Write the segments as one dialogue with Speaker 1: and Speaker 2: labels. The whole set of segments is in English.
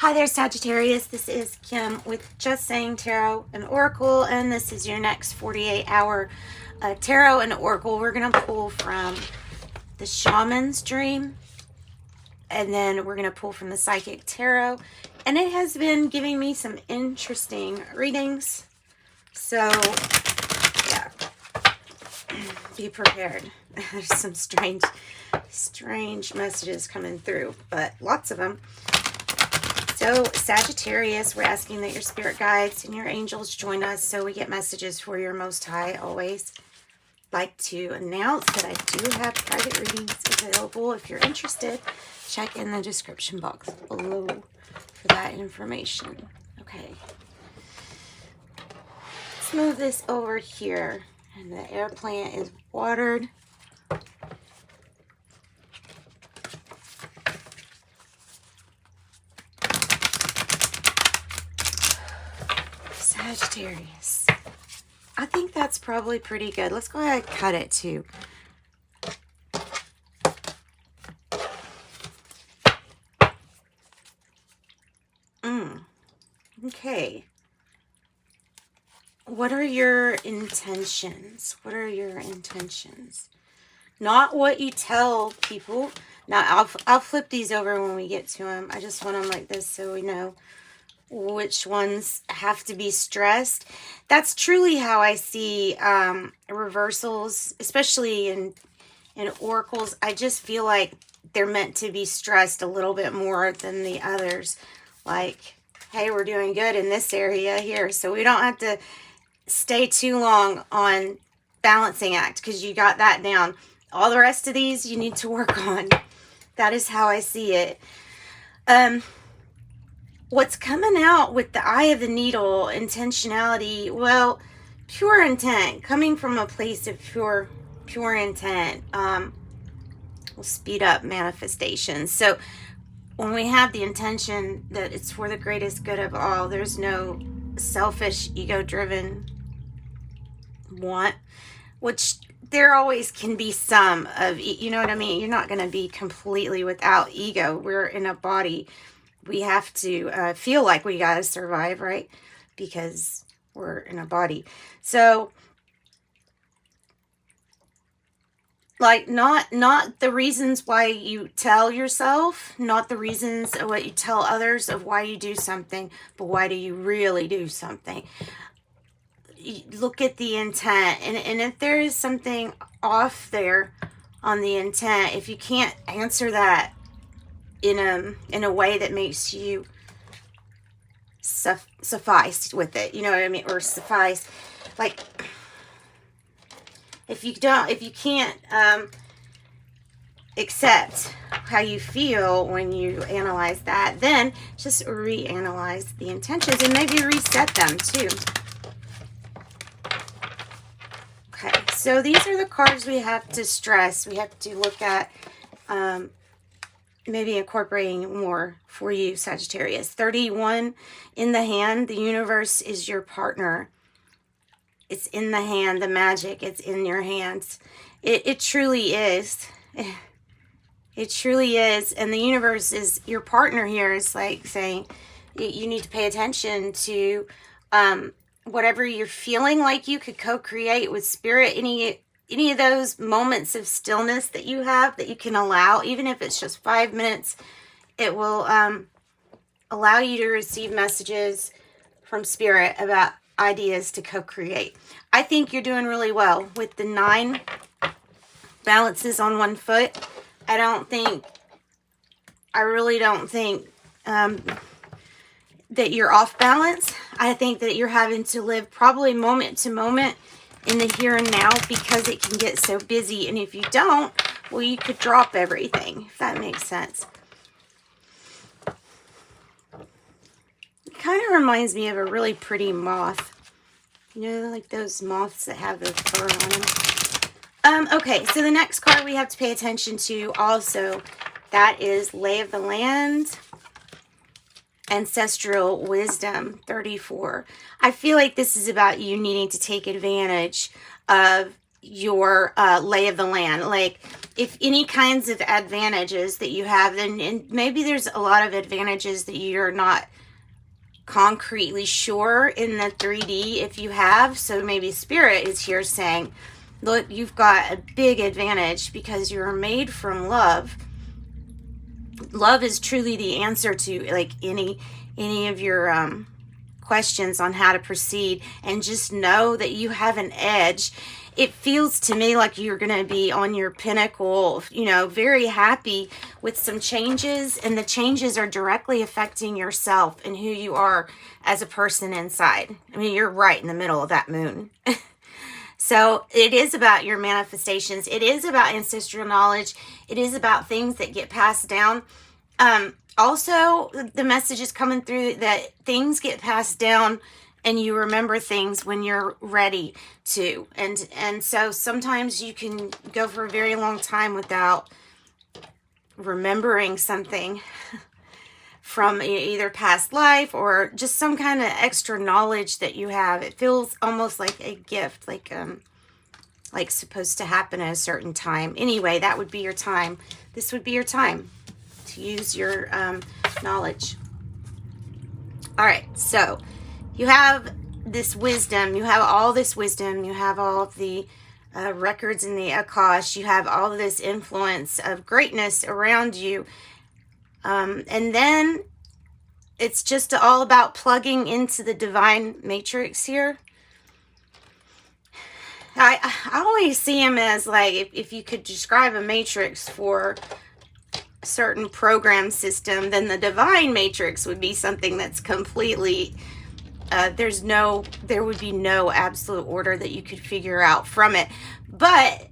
Speaker 1: Hi there, Sagittarius. This is Kim with Just Sayin Tarot and Oracle, and this is your next 48-hour tarot and oracle. We're going to pull from the Shaman's Dream, and then we're going to pull from the Psychic Tarot, and it has been giving me some interesting readings, so yeah, be prepared. There's some strange messages coming through, but lots of them. So, Sagittarius, we're asking that your spirit guides and your angels join us so we get messages for your Most High. Always like to announce that I do have private readings available. If you're interested, check in the description box below for that information. Okay. Let's move this over here. And the air plant is watered. Sagittarius. I think that's probably pretty good. Let's go ahead and cut it too. Okay. What are your intentions? What are your intentions? Not what you tell people. Now, I'll flip these over when we get to them. I just want them like this so we know which ones have to be stressed. That's truly how I see reversals, especially in oracles. I just feel like they're meant to be stressed a little bit more than the others. Like, hey, we're doing good in this area here, so we don't have to stay too long on balancing act because you got that down. All the rest of these you need to work on. That is how I see it. What's coming out with the eye of the needle, intentionality, well, pure intent, coming from a place of pure intent, will speed up manifestations. So when we have the intention that it's for the greatest good of all, there's no selfish, ego-driven want, which there always can be some of, you know what I mean? You're not going to be completely without ego. We're in a body. We have to feel like we got to survive, right? Because we're in a body. So, like, not the reasons why you tell yourself, not the reasons of what you tell others of why you do something, but why do you really do something? You look at the intent, and if there is something off there on the intent, if you can't answer that in a way that makes you suffice with it, you know what I mean, or suffice, like, if you can't accept how you feel when you analyze that, then just reanalyze the intentions and maybe reset them too. Okay, so these are the cards we have to stress. We have to look at maybe incorporating more for you, Sagittarius. 31 in the hand. The universe is your partner. It's in the hand. The magic, it's in your hands. It truly is. It truly is. And the universe is your partner here. It's like saying you need to pay attention to whatever you're feeling like you could co-create with spirit. Any of those moments of stillness that you have that you can allow, even if it's just 5 minutes, it will allow you to receive messages from spirit about ideas to co-create. I think you're doing really well with the 9 balances on one foot. I really don't think that you're off balance. I think that you're having to live probably moment to moment in the here and now because it can get so busy. And if you don't, well, you could drop everything, if that makes sense. It kind of reminds me of a really pretty moth. You know, like those moths that have the fur on them. Okay, so the next card we have to pay attention to also, that is Lay of the Land. Ancestral Wisdom, 34. I feel like this is about you needing to take advantage of your lay of the land. Like, if any kinds of advantages that you have, and maybe there's a lot of advantages that you're not concretely sure in the 3D if you have. So maybe Spirit is here saying, look, you've got a big advantage because you're made from love. Love is truly the answer to like any of your questions on how to proceed, and just know that you have an edge. It feels to me like you're going to be on your pinnacle, you know, very happy with some changes, and the changes are directly affecting yourself and who you are as a person inside. I mean, you're right in the middle of that moon. So it is about your manifestations. It is about ancestral knowledge. It is about things that get passed down. Also, the message is coming through that things get passed down and you remember things when you're ready to. And so sometimes you can go for a very long time without remembering something from either past life or just some kind of extra knowledge that you have. It feels almost like a gift, like supposed to happen at a certain time. Anyway, that would be your time. This would be your time to use your knowledge. All right, so you have this wisdom. You have all this wisdom. You have all of the records in the Akash. You have all of this influence of greatness around you. And then it's just all about plugging into the divine matrix here. I always see him as like, if you could describe a matrix for a certain program system, then the divine matrix would be something that's completely, there would be no absolute order that you could figure out from it. But,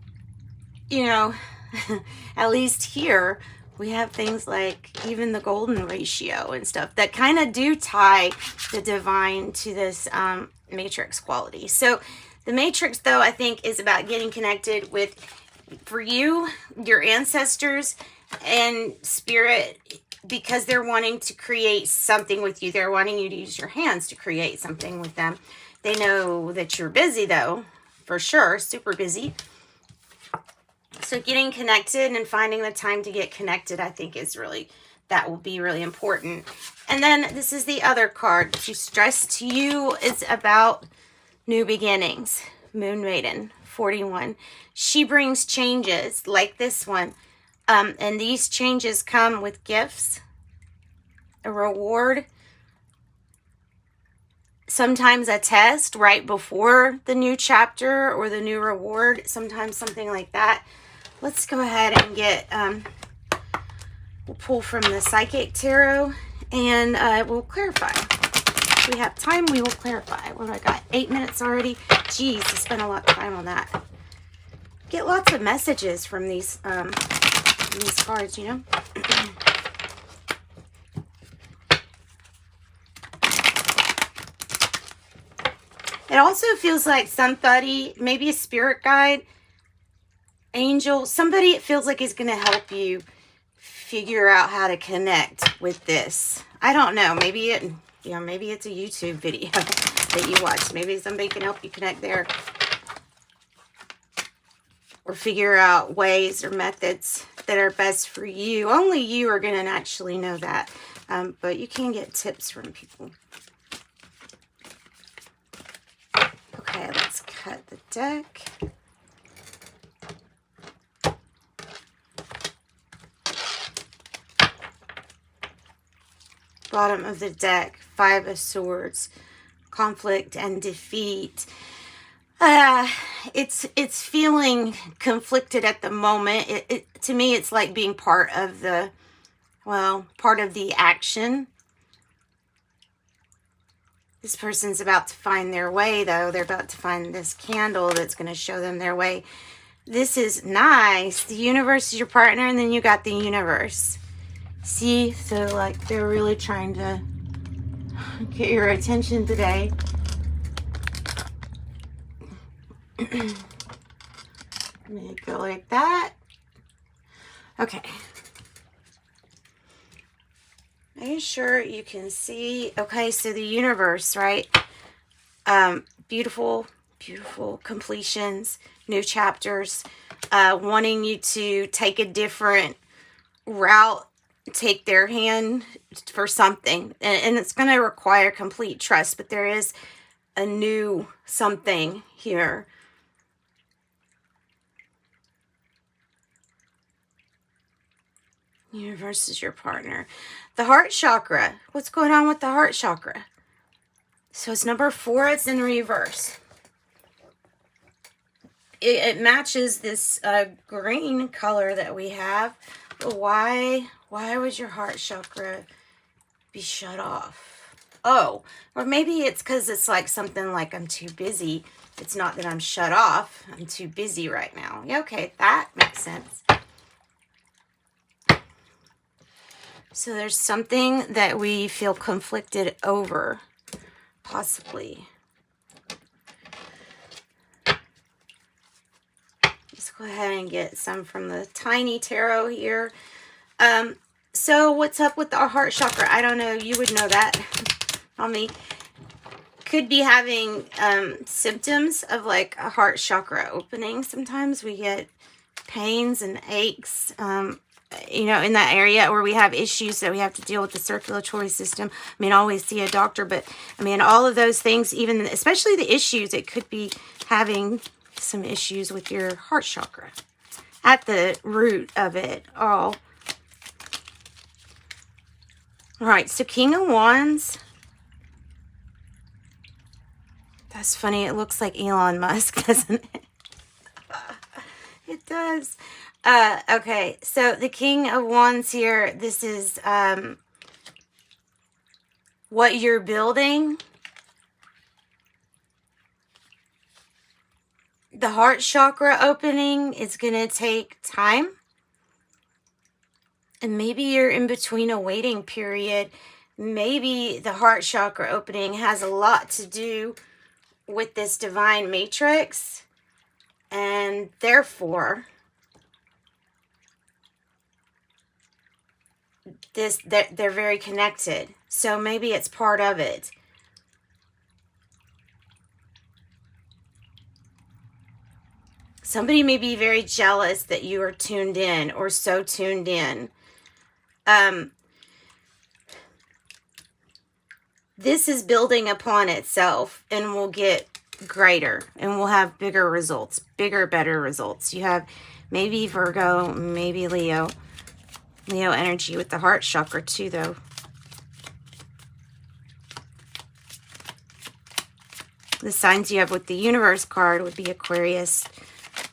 Speaker 1: you know, at least here, we have things like even the golden ratio and stuff that kind of do tie the divine to this matrix quality. So the matrix, though, I think is about getting connected with, for you, your ancestors and spirit, because they're wanting to create something with you. They're wanting you to use your hands to create something with them. They know that you're busy, though, for sure, super busy. So getting connected and finding the time to get connected, I think is really, that will be really important. And then this is the other card. To stress to you, it's about new beginnings. Moon Maiden, 41. She brings changes like this one. And these changes come with gifts, a reward, sometimes a test right before the new chapter or the new reward, sometimes something like that. Let's go ahead and get, we'll pull from the Psychic Tarot, and we'll clarify. If we have time, we will clarify. What do I got? 8 minutes already? Geez, I spent a lot of time on that. Get lots of messages from these cards, you know? It also feels like somebody, maybe a spirit guide, angel, somebody it feels like is going to help you figure out how to connect with this. I don't know. Maybe it, you know, maybe it's a YouTube video that you watch. Maybe somebody can help you connect there. Or figure out ways or methods that are best for you. Only you are going to actually know that. But you can get tips from people. Okay, let's cut the deck. Bottom of the deck, 5 of Swords, conflict and defeat. It's feeling conflicted at the moment. To me, it's like being part of the, well, part of the action. This person's about to find their way, though. They're about to find this candle that's going to show them their way. This is nice. The universe is your partner, and then you got the universe. See? So, like, they're really trying to get your attention today. Let me go like that. Okay. Are you sure you can see? Okay, so the universe, right? Beautiful Beautiful completions, new chapters, wanting you to take a different route, take their hand for something. And it's going to require complete trust, but there is a new something here. Universe is your partner. The heart chakra. What's going on with the heart chakra? So it's number 4. It's in reverse. It matches this green color that we have. But why would your heart chakra be shut off? Oh, or maybe it's because it's like something like I'm too busy. It's not that I'm shut off. I'm too busy right now. Yeah, okay, that makes sense. So there's something that we feel conflicted over, possibly. Let's go ahead and get some from the tiny tarot here. So what's up with our heart chakra? I don't know. You would know that. Not me. Could be having symptoms of like a heart chakra opening. Sometimes we get pains and aches, you know, in that area, where we have issues that we have to deal with the circulatory system. I mean, always see a doctor, but I mean, all of those things, even especially the issues, it could be having some issues with your heart chakra at the root of it all. All right, so King of Wands. That's funny. It looks like Elon Musk, doesn't it? It does. Okay, so the King of Wands here, this is what you're building. The heart chakra opening is going to take time. And maybe you're in between a waiting period. Maybe the heart chakra opening has a lot to do with this divine matrix. And therefore, they're very connected. So maybe it's part of it. Somebody may be very jealous that you are tuned in or so tuned in. This is building upon itself and will get greater and will have bigger results, bigger, better results. You have maybe Virgo, maybe Leo energy with the heart chakra too, though. The signs you have with the universe card would be Aquarius,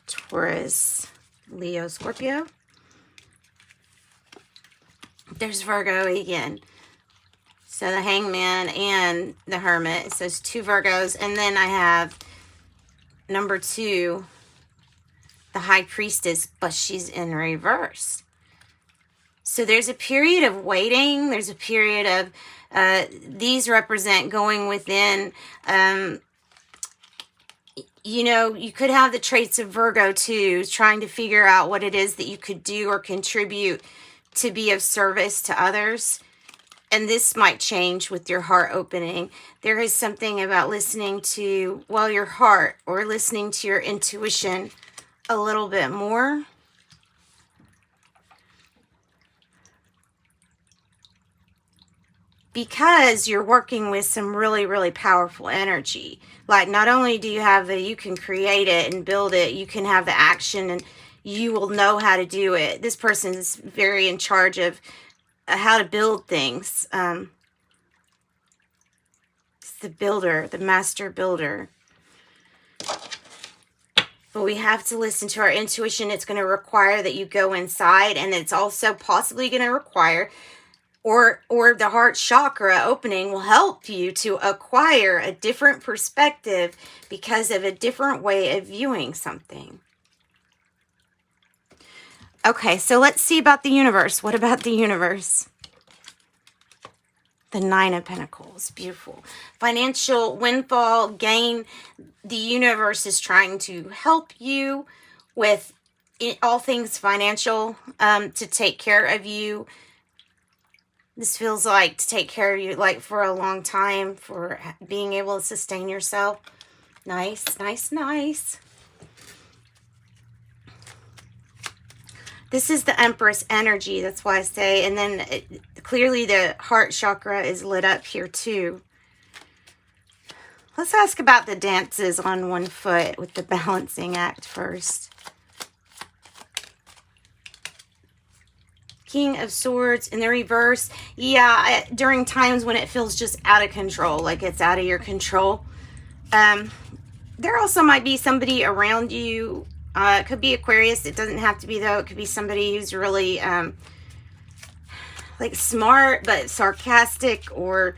Speaker 1: Taurus, Leo, Scorpio. There's Virgo again. So the Hangman and the Hermit. So it's 2 Virgos. And then I have number 2, the High Priestess, but she's in reverse. So there's a period of waiting. There's a period of, these represent going within. You know, you could have the traits of Virgo too, trying to figure out what it is that you could do or contribute to be of service to others. And this might change with your heart opening. There is something about listening to, well, your heart, or listening to your intuition a little bit more. Because you're working with some really, really powerful energy. Like, not only do you have the, you can create it and build it, you can have the action and you will know how to do it. This person is very in charge of how to build things. It's the builder, the master builder. But we have to listen to our intuition. It's going to require that you go inside, and it's also possibly going to require, or the heart chakra opening will help you to acquire a different perspective because of a different way of viewing something. Okay, so let's see about the universe. What about the universe? The 9 of Pentacles. Beautiful. Financial windfall, gain. The universe is trying to help you with all things financial, to take care of you. This feels like to take care of you like for a long time, for being able to sustain yourself. Nice, nice, nice. This is the Empress energy. That's why I say. And then clearly the heart chakra is lit up here too. Let's ask about the dances on one foot with the balancing act first. King of Swords in the reverse. Yeah, during times when it feels just out of control, like it's out of your control. There also might be somebody around you. It could be Aquarius. It doesn't have to be, though. It could be somebody who's really like smart but sarcastic, or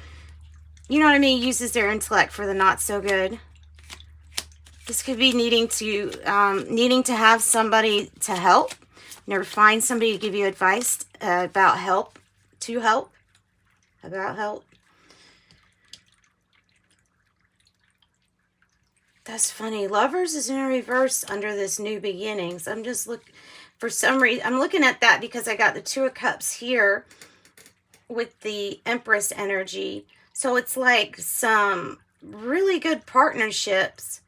Speaker 1: you know what I mean, uses their intellect for the not so good. This could be needing to have somebody to help. Never find somebody to give you advice about help, about help. That's funny. Lovers is in reverse under this new beginnings. I'm just for some reason, I'm looking at that because I got the Two of Cups here with the Empress energy. So it's like some really good partnerships.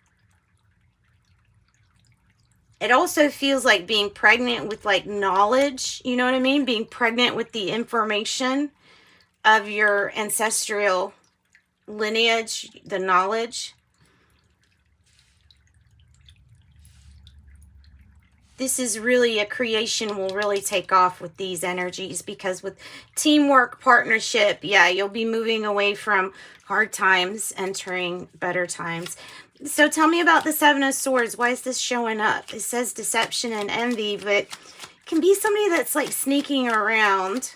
Speaker 1: It also feels like being pregnant with like knowledge, you know what I mean? Being pregnant with the information of your ancestral lineage, the knowledge. This is really a creation will really take off with these energies, because with teamwork, partnership, yeah, you'll be moving away from hard times, entering better times. So tell me about the Seven of Swords. Why is this showing up? It says deception and envy, but it can be somebody that's like sneaking around.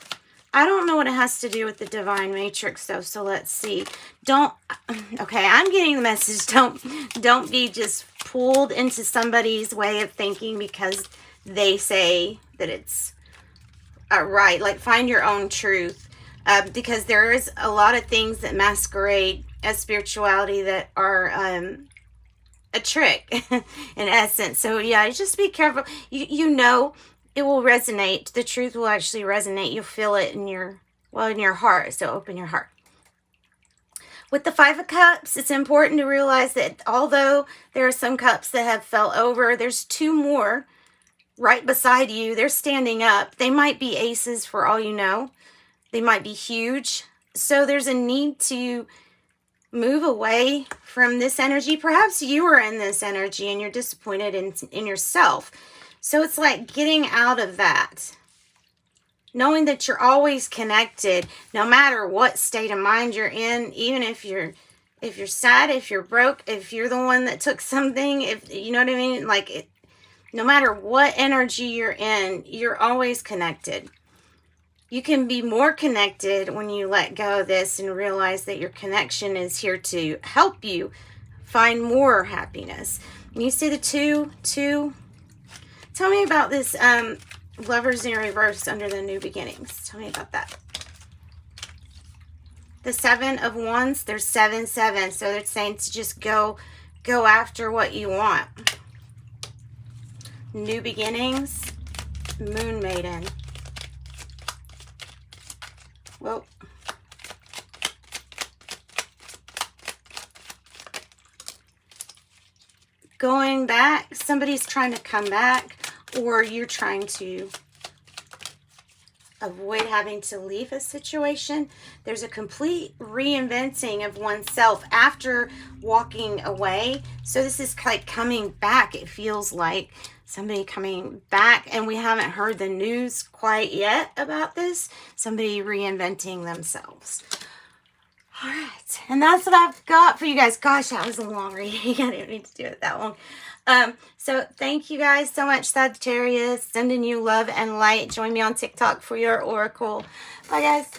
Speaker 1: I don't know what it has to do with the divine matrix though, so let's see. Okay, I'm getting the message. Don't be just pulled into somebody's way of thinking because they say that it's right. Like, find your own truth, because there is a lot of things that masquerade as spirituality that are a trick in essence. So yeah, just be careful. You know, it will resonate. The truth will actually resonate. You'll feel it in your heart. So open your heart. With the Five of Cups, it's important to realize that although there are some cups that have fell over, there's two more right beside you. They're standing up. They might be aces for all you know. They might be huge. So there's a need to move away from this energy. Perhaps you are in this energy and you're disappointed in yourself. So it's like getting out of that. Knowing that you're always connected, no matter what state of mind you're in, even if you're sad, if you're broke, if you're the one that took something, if you know what I mean, like no matter what energy you're in, you're always connected. You can be more connected when you let go of this and realize that your connection is here to help you find more happiness. And you see the two. Tell me about this Lovers in reverse under the new beginnings. Tell me about that. The Seven of Wands, there's 7, 7. So they're saying to just go after what you want. New beginnings, Moon Maiden. Well, going back, somebody's trying to come back, or you're trying to avoid having to leave a situation. There's a complete reinventing of oneself after walking away. So this is like coming back. It feels like somebody coming back, and we haven't heard the news quite yet about this. Somebody reinventing themselves. All right, and that's what I've got for you guys. Gosh, that was a long reading. I didn't need to do it that long. So thank you guys so much, Sagittarius. Sending you love and light. Join me on TikTok for your oracle. Bye, guys.